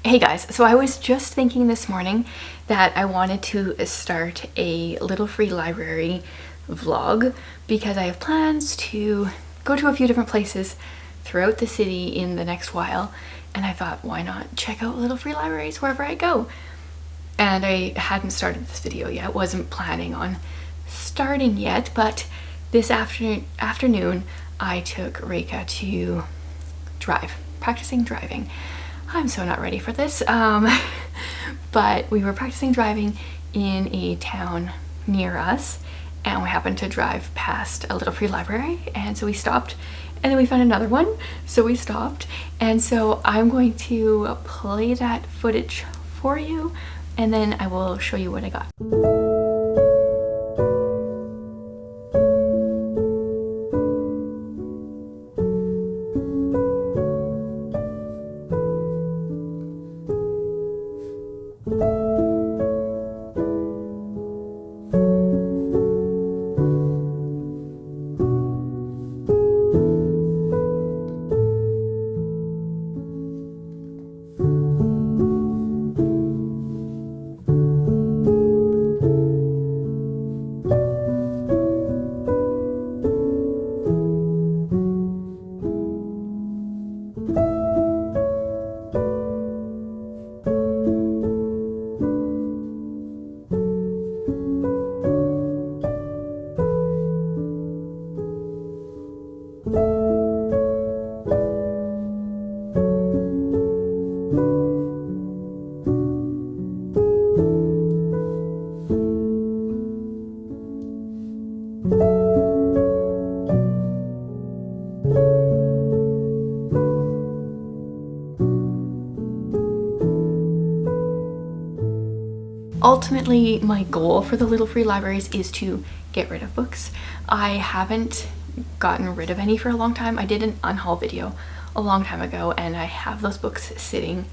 Hey guys, so I was just thinking this morning that I wanted to start a little free library vlog because I have plans to go to a few different places throughout the city in the next while, and I thought, why not check out little free libraries wherever I go? And I hadn't started this video yet, wasn't planning on starting yet, but this afternoon I took Reika to practicing driving. I'm so not ready for this, but we were practicing driving in a town near us, and we happened to drive past a little free library, and so we stopped, and then we found another one, so we stopped, and so I'm going to play that footage for you, and then I will show you what I got. Ultimately, my goal for the little free libraries is to get rid of books. I haven't gotten rid of any for a long time. I did an unhaul video a long time ago, and I have those books sitting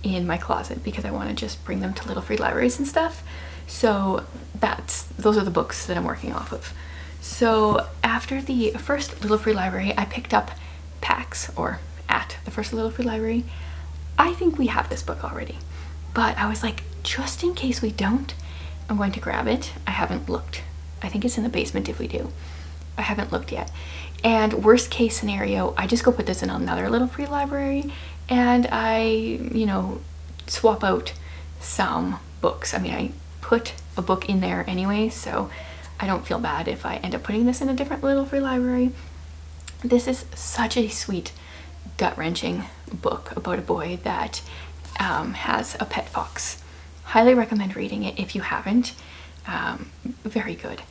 in my closet because I want to just bring them to little free libraries and stuff. So those are the books that I'm working off of. So after the first little free library, I picked up PAX, or at the first little free library. I think we have this book already, but I was like, just in case we don't, I'm going to grab it. I haven't looked. I think it's in the basement if we do. I haven't looked yet. And worst case scenario, I just go put this in another little free library and I, swap out some books. I mean, I put a book in there anyway, so I don't feel bad if I end up putting this in a different little free library. This is such a sweet, gut-wrenching book about a boy that has a pet fox. Highly recommend reading it if you haven't. Very good.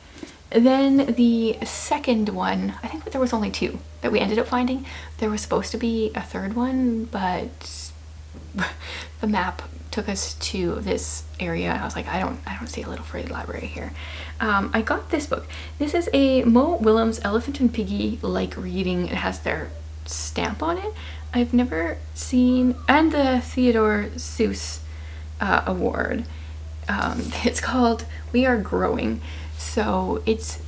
Then the second one, I think there was only two that we ended up finding. There was supposed to be a third one, but the map took us to this area and I was like, I don't see a little free library here. I got this book. This is a Mo Willems Elephant and Piggy Like Reading. It has their stamp on it. I've never seen, and the Theodore Seuss award. It's called We Are Growing. So it's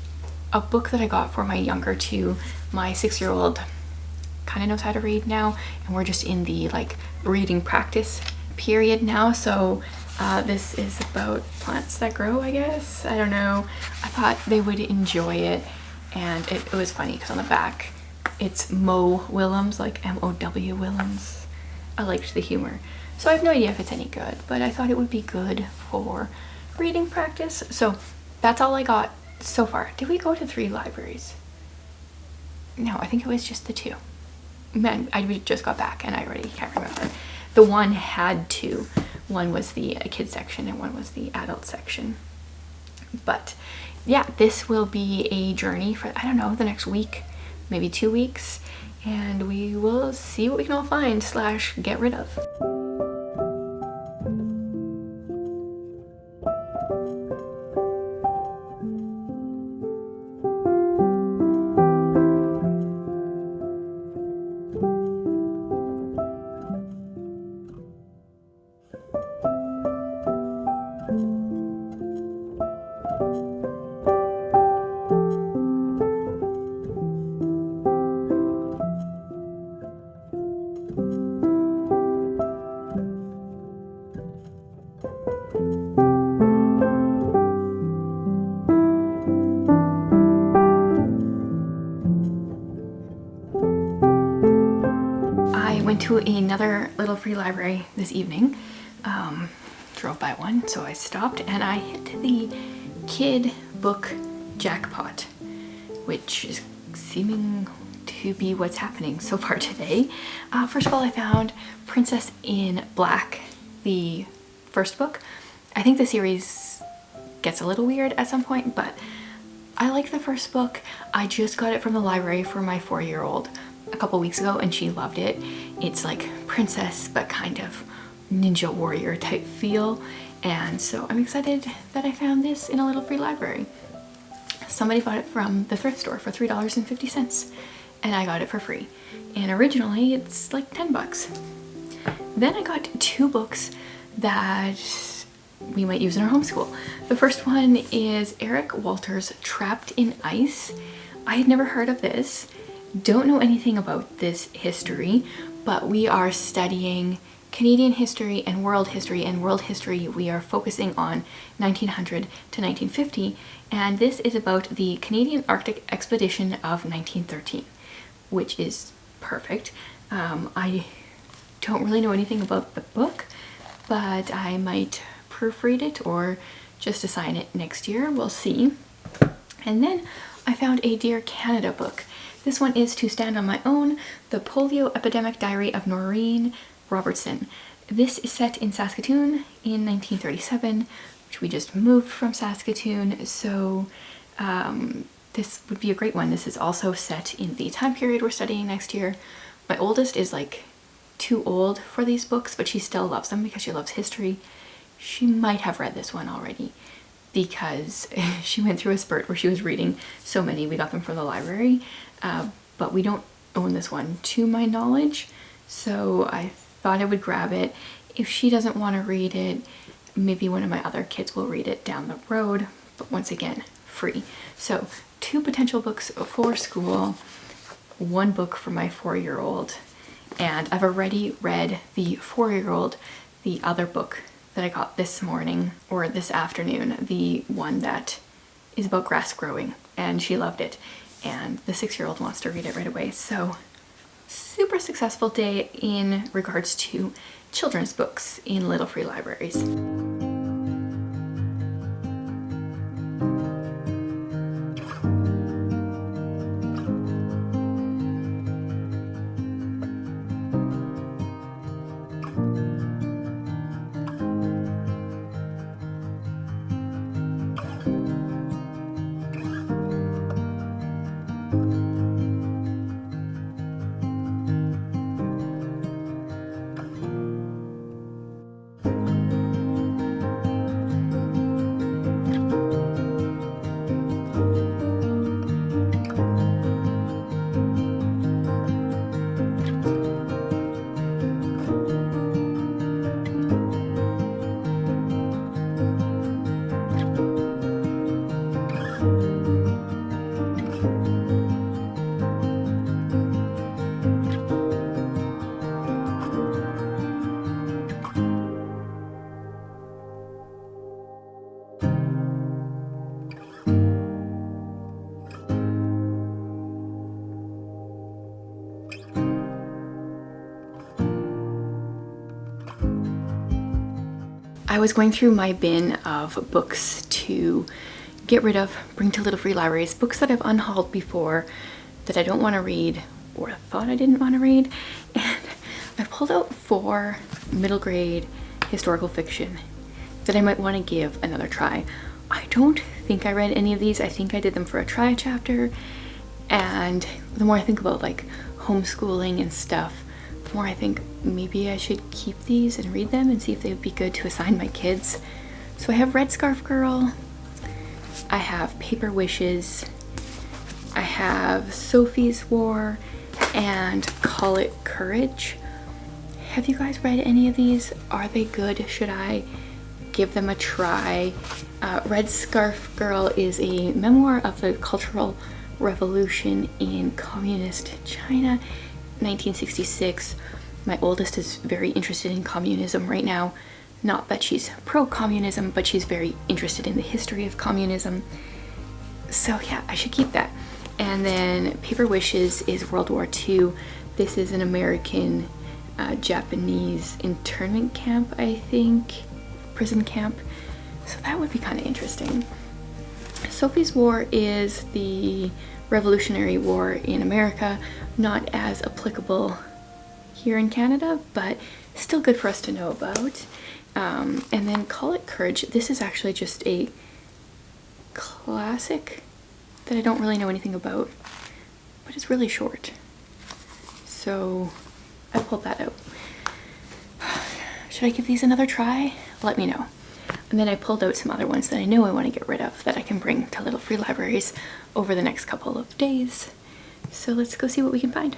a book that I got for my younger two. My 6-year-old kind of knows how to read now, and we're just in the reading practice period now. So this is about plants that grow, I guess. I don't know. I thought they would enjoy it, and it was funny because on the back it's Mo Willems, like M-O-W Willems. I liked the humor. So I have no idea if it's any good, but I thought it would be good for reading practice. So that's all I got so far. Did we go to 3 libraries? No, I think it was just the 2. Man, we just got back and I already can't remember. The one had 2. One was the kids section and one was the adult section. But yeah, this will be a journey for, I don't know, the next week, maybe 2 weeks, and we will see what we can all find / get rid of. went to another little free library this evening. Drove by one, so I stopped and I hit the kid book jackpot, which is seeming to be what's happening so far today. First of all, I found Princess in Black, the first book. I think the series gets a little weird at some point, but I like the first book. I just got it from the library for my 4-year-old a couple weeks ago and she loved it. It's like princess, but kind of ninja warrior type feel. And so I'm excited that I found this in a little free library. Somebody bought it from the thrift store for $3.50 and I got it for free. And originally it's like 10 bucks. Then I got 2 books that we might use in our homeschool. The first one is Eric Walter's Trapped in Ice. I had never heard of this. Don't know anything about this history, but we are studying Canadian history and world history. And world history, we are focusing on 1900 to 1950, and this is about the Canadian Arctic Expedition of 1913, which is perfect. I don't really know anything about the book, but I might proofread it or just assign it next year. We'll see. And then I found a Dear Canada book. This one is To Stand on My Own, The Polio Epidemic Diary of Noreen Robertson. This is set in Saskatoon in 1937, which we just moved from Saskatoon, so this would be a great one. This is also set in the time period we're studying next year. My oldest is like too old for these books, but she still loves them because she loves history. She might have read this one already because she went through a spurt where she was reading so many. We got them from the library, but we don't own this one to my knowledge, so I thought I would grab it. If she doesn't want to read it, maybe one of my other kids will read it down the road, but once again, free. So 2 potential books for school, 1 book for my 4-year-old, and I've already read the 4-year-old the other book that I got this morning or this afternoon, the one that is about grass growing, and she loved it, and the 6-year-old wants to read it right away. So super successful day in regards to children's books in little free libraries. I was going through my bin of books to get rid of, bring to little free libraries, books that I've unhauled before that I don't want to read or thought I didn't want to read, and I pulled out 4 middle grade historical fiction that I might want to give another try. I don't think I read any of these. I think I did them for a try chapter, and the more I think about like homeschooling and stuff, the more I think maybe I should keep these and read them and see if they would be good to assign my kids. So I have Red Scarf Girl, I have Paper Wishes, I have Sophie's War, and Call It Courage. Have you guys read any of these? Are they good? Should I give them a try? Red Scarf Girl is a memoir of the Cultural Revolution in communist China, 1966. My oldest is very interested in communism right now. Not that she's pro-communism, but she's very interested in the history of communism. So yeah, I should keep that. And then Paper Wishes is World War II. This is an American Japanese internment camp, I think, prison camp. So that would be kind of interesting. Sophie's War is the Revolutionary War in America, not as applicable here in Canada, but still good for us to know about. And then Call It Courage. This is actually just a classic that I don't really know anything about, but it's really short. So I pulled that out. Should I give these another try? Let me know. And then I pulled out some other ones that I know I want to get rid of that I can bring to Little Free Libraries over the next couple of days. So let's go see what we can find.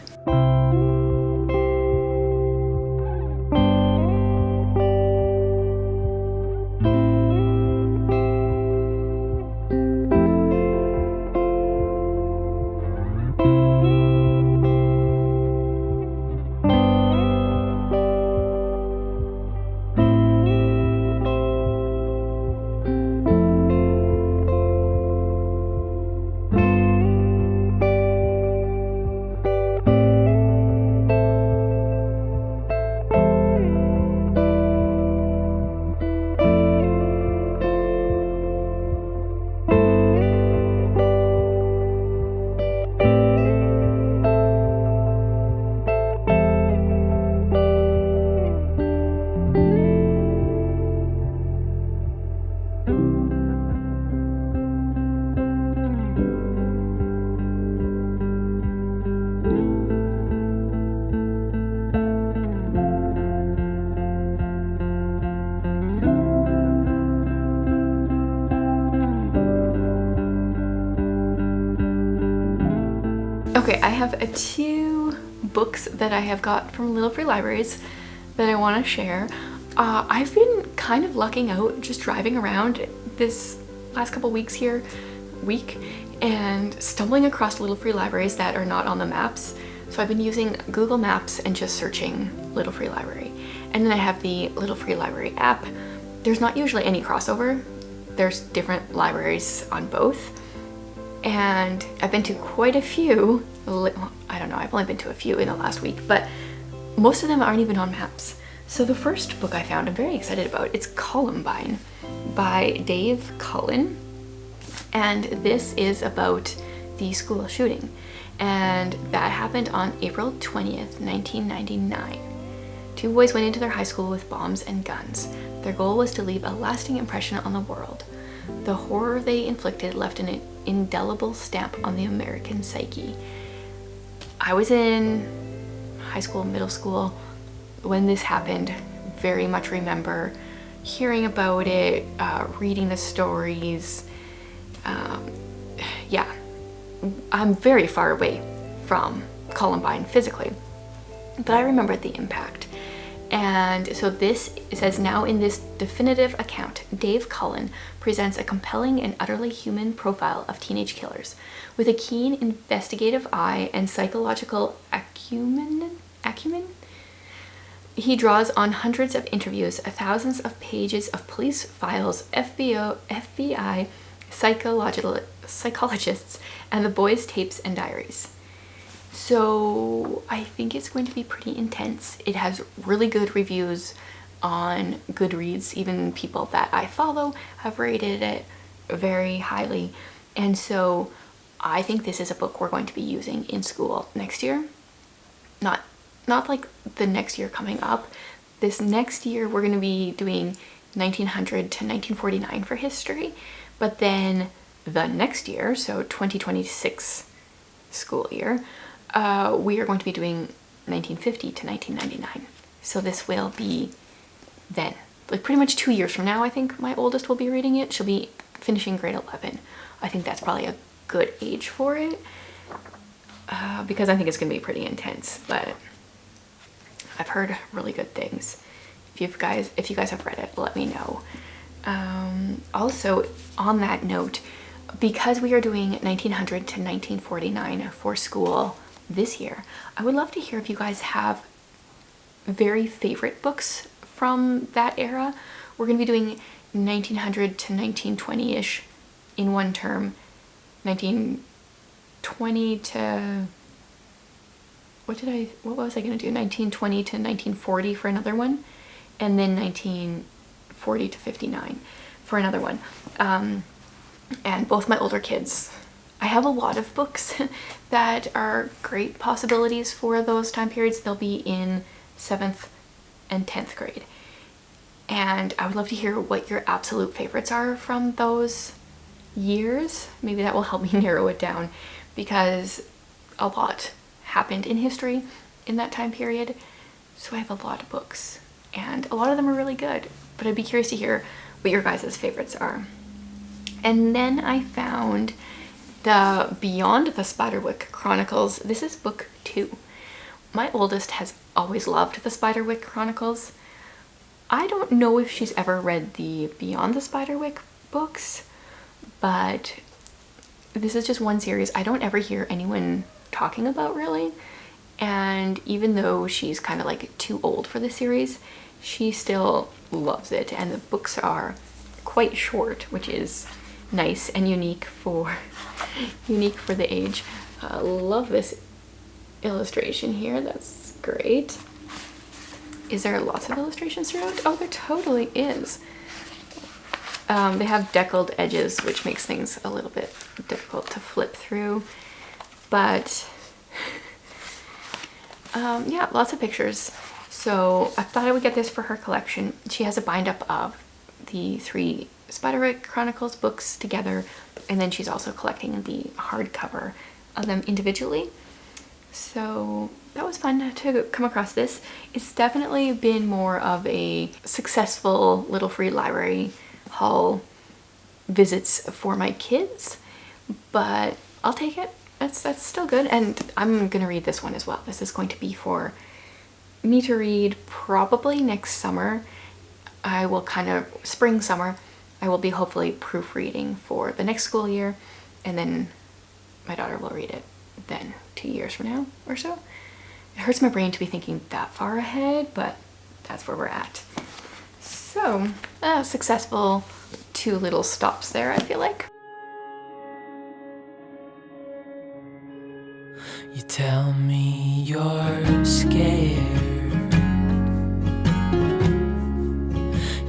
Okay, I have two books that I have got from Little Free Libraries that I want to share. I've been kind of lucking out just driving around this last couple weeks here, and stumbling across Little Free Libraries that are not on the maps. So I've been using Google Maps and just searching Little Free Library. And then I have the Little Free Library app. There's not usually any crossover. There's different libraries on both. And I've been to quite a few. I don't know, I've only been to a few in the last week, but most of them aren't even on maps. So the first book I found I'm very excited about. It's Columbine by Dave Cullen. And this is about the school shooting. And that happened on April 20th, 1999. Two boys went into their high school with bombs and guns. Their goal was to leave a lasting impression on the world. The horror they inflicted left an indelible stamp on the American psyche. I was in high school, middle school when this happened. Very much remember hearing about it, reading the stories. Yeah, I'm very far away from Columbine physically, but I remember the impact. And so this says, now in this definitive account, Dave Cullen presents a compelling and utterly human profile of teenage killers. With a keen investigative eye and psychological acumen, he draws on hundreds of interviews, thousands of pages of police files, FBI psychologists, and the boys' tapes and diaries. So I think it's going to be pretty intense. It has really good reviews on Goodreads. Even people that I follow have rated it very highly. And so I think this is a book we're going to be using in school next year. Not like the next year coming up. This next year we're going to be doing 1900 to 1949 for history. But then the next year, so 2026 school year, we are going to be doing 1950 to 1999. So this will be then, like pretty much 2 years from now, I think my oldest will be reading it. She'll be finishing grade 11. I think that's probably a good age for it, because I think it's going to be pretty intense, but I've heard really good things. If you guys have read it, let me know. Also, on that note, because we are doing 1900 to 1949 for school this year, I would love to hear if you guys have very favorite books from that era. We're going to be doing 1900 to 1920-ish in one term, 1920 to what was I gonna do? 1920 to 1940 for another one, and then 1940 to 59 for another one. And both my older kids, I have a lot of books that are great possibilities for those time periods. They'll be in 7th and 10th grade. And I would love to hear what your absolute favorites are from those years. Maybe that will help me narrow it down, because a lot happened in history in that time period. So I have a lot of books, and a lot of them are really good, but I'd be curious to hear what your guys' favorites are. And then I found the Beyond the Spiderwick Chronicles. This is book 2. My oldest has always loved the Spiderwick Chronicles. I don't know if she's ever read the Beyond the Spiderwick books, but this is just one series I don't ever hear anyone talking about really. And even though she's kind of like too old for the series, she still loves it. And the books are quite short, which is nice and unique for the age. Love this illustration here. That's great. Is there lots of illustrations throughout? Oh, there totally is. They have deckled edges, which makes things a little bit difficult to flip through. But yeah, lots of pictures. So I thought I would get this for her collection. She has a bind up of the 3 Spiderwick Chronicles books together, and then she's also collecting the hardcover of them individually. So that was fun to come across this. It's definitely been more of a successful little free library haul visits for my kids, but I'll take it. That's still good, and I'm gonna read this one as well. This is going to be for me to read probably next summer. I will kind of spring, summer, I will be hopefully proofreading for the next school year, and then my daughter will read it then 2 years from now or so. It hurts my brain to be thinking that far ahead, but that's where we're at. So, successful 2 little stops there, I feel like. You tell me you're scared.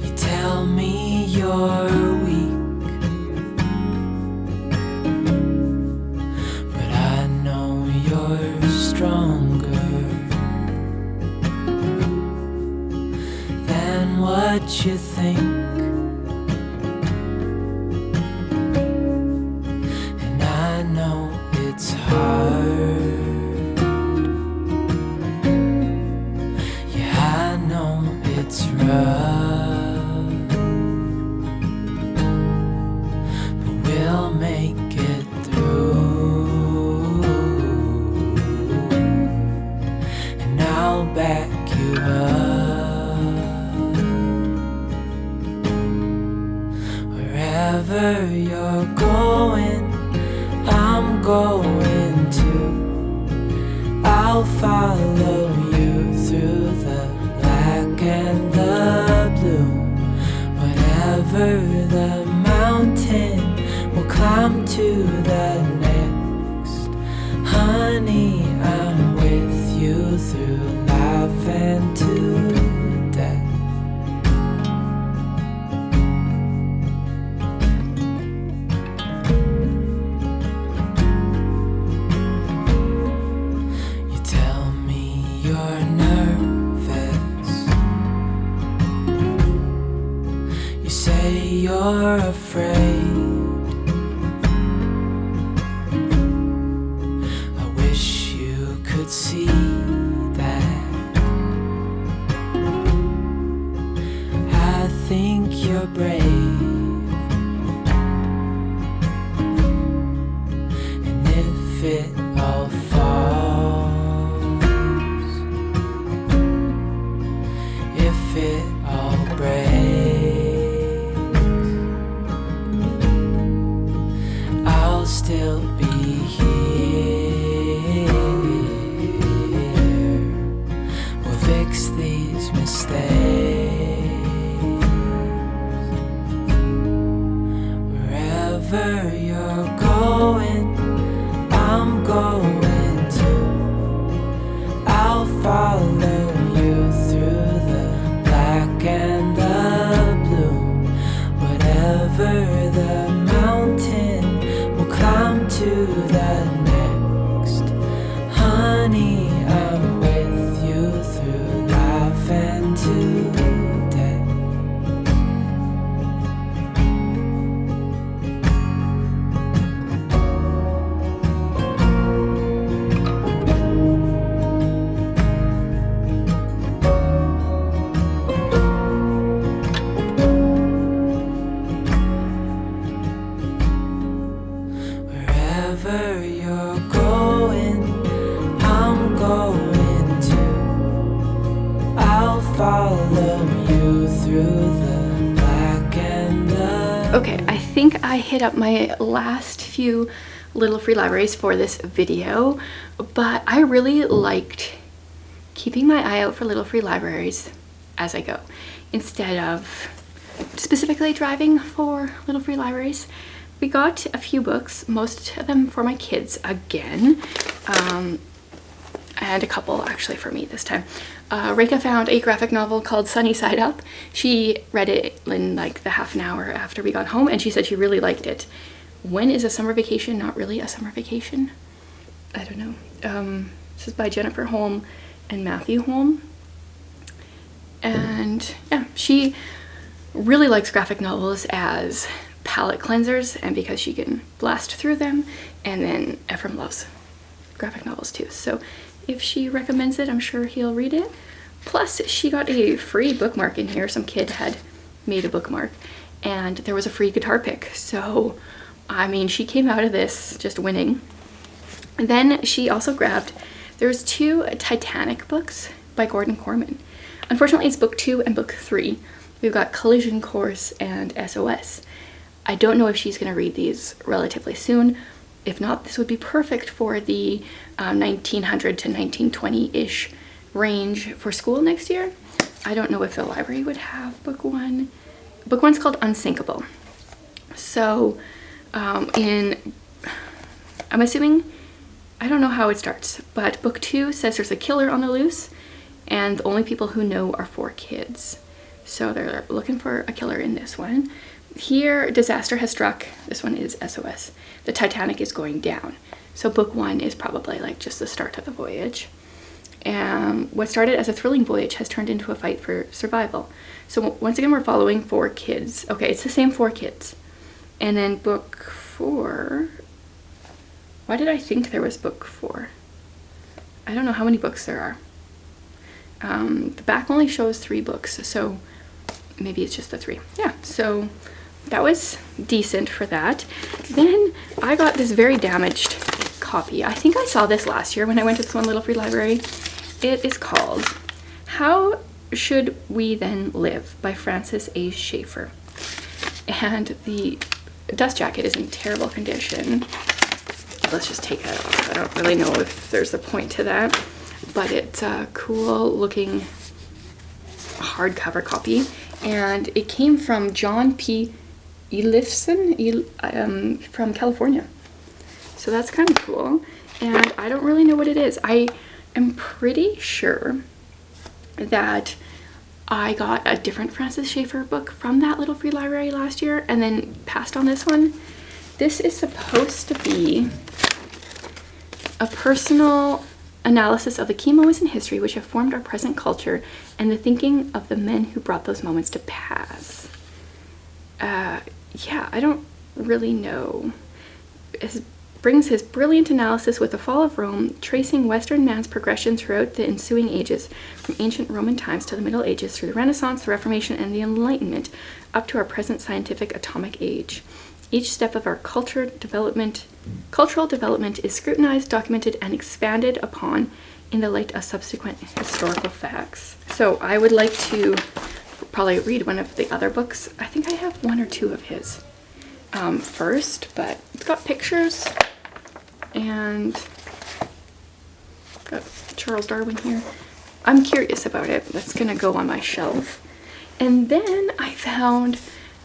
You tell me you're weak, but I know you're stronger than what you think. And I know it's hard. It's rough, but we'll make it through, and I'll back you up. Wherever you're going, I'm going to. I'll follow you through the and the blue. Whatever the mountain, we'll climb to the next. Honey, I'm with you through life and to death. You tell me you're nervous. Say you're afraid. I wish you could see that. I think you're brave, and if it all falls, if it all breaks, I'll still be here. We'll fix these mistakes. Wherever you're going, I'm going to. Okay, I think I hit up my last few little free libraries for this video, but I really liked keeping my eye out for little free libraries as I go, instead of specifically driving for little free libraries. We got a few books, most of them for my kids again, and a couple actually for me this time. Reka found a graphic novel called Sunny Side Up. She read it in like the half an hour after we got home, and she said she really liked it. When is a summer vacation not really a summer vacation? I don't know. This is by Jennifer Holm and Matthew Holm. And yeah, she really likes graphic novels as palette cleansers, and because she can blast through them. And then Ephraim loves graphic novels too, so if she recommends it, I'm sure he'll read it. Plus, she got a free bookmark in here. Some kid had made a bookmark, and there was a free guitar pick. So, I mean, she came out of this just winning. And then she also grabbed, there's 2 Titanic books by Gordon Corman. Unfortunately, it's book 2 and book 3. We've got Collision Course and SOS. I don't know if she's going to read these relatively soon. If not, this would be perfect for the 1900 to 1920-ish range for school next year. I don't know if the library would have book 1. Book 1's called Unsinkable. So, I'm assuming, I don't know how it starts, but book 2 says there's a killer on the loose, and the only people who know are 4 kids. So they're looking for a killer in this one. Here, disaster has struck. This one is SOS. The Titanic is going down. So book 1 is probably like just the start of the voyage. And what started as a thrilling voyage has turned into a fight for survival. So once again, we're following 4 kids. Okay, it's the same 4 kids. And then book 4, why did I think there was book 4? I don't know how many books there are. The back only shows 3 books, so maybe it's just the 3. Yeah, so that was decent for that. Then I got this very damaged copy. I think I saw this last year when I went to this one little free library. It is called How Should We Then Live by Francis A. Schaeffer. And the dust jacket is in terrible condition. Let's just take that off. I don't really know if there's a point to that, but it's a cool looking hardcover copy. And it came from John P. Elifson from California. So that's kind of cool. And I don't really know what it is. I am pretty sure that I got a different Francis Schaeffer book from that little free library last year and then passed on this one. This is supposed to be a personal analysis of the key moments in history which have formed our present culture and the thinking of the men who brought those moments to pass. Yeah, I don't really know. It brings his brilliant analysis with the fall of Rome, tracing Western man's progression throughout the ensuing ages, from ancient Roman times to the Middle Ages, through the Renaissance, the Reformation, and the Enlightenment, up to our present scientific atomic age. Each step of our cultural development is scrutinized, documented, and expanded upon in the light of subsequent historical facts. So I would like to probably read one of the other books. I think I have 1 or 2 of his first, but it's got pictures and got Charles Darwin here. I'm curious about it. That's gonna go on my shelf. And then I found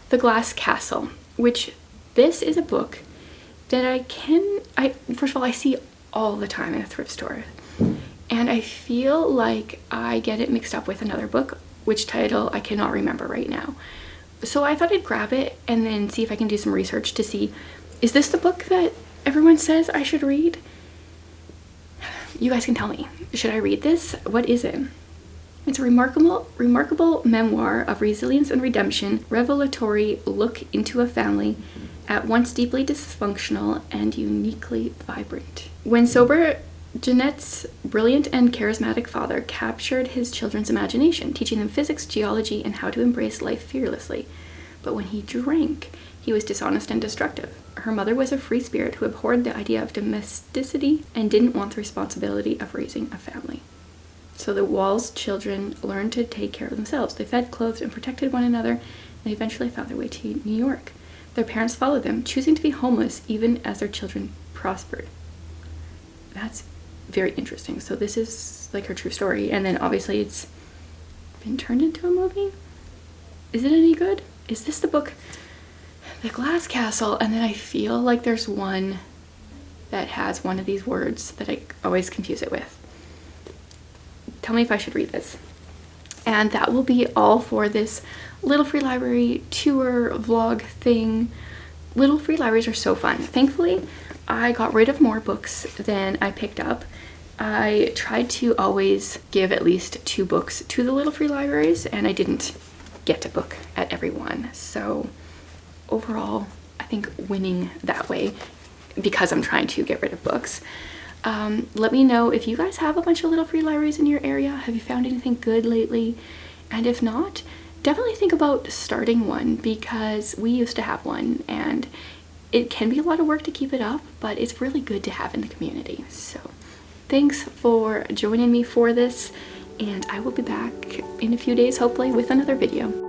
The Glass Castle, which this is a book that first of all, I see all the time in a thrift store. And I feel like I get it mixed up with another book, which title I cannot remember right now. So I thought I'd grab it and then see if I can do some research to see, is this the book that everyone says I should read? You guys can tell me. Should I read this? What is it? It's a remarkable memoir of resilience and redemption, revelatory look into a family at once deeply dysfunctional and uniquely vibrant. When sober, Jeanette's brilliant and charismatic father captured his children's imagination, teaching them physics, geology, and how to embrace life fearlessly. But when he drank, he was dishonest and destructive. Her mother was a free spirit who abhorred the idea of domesticity and didn't want the responsibility of raising a family. So the Wall's children learned to take care of themselves. They fed, clothed, and protected one another, and eventually found their way to New York. Their parents followed them, choosing to be homeless even as their children prospered. That's very interesting. So this is like her true story, and then obviously it's been turned into a movie. Is it any good? Is this the book, The Glass Castle? And then I feel like there's one that has one of these words that I always confuse it with. Tell me if I should read this. And that will be all for this Little Free Library tour vlog thing. Little Free Libraries are so fun. Thankfully, I got rid of more books than I picked up. I tried to always give at least 2 books to the Little Free Libraries, and I didn't get a book at every one. So overall, I think winning that way, because I'm trying to get rid of books. Let me know if you guys have a bunch of Little Free Libraries in your area. Have you found anything good lately? And if not, definitely think about starting one, because we used to have one and it can be a lot of work to keep it up, but it's really good to have in the community. So thanks for joining me for this, and I will be back in a few days, hopefully, with another video.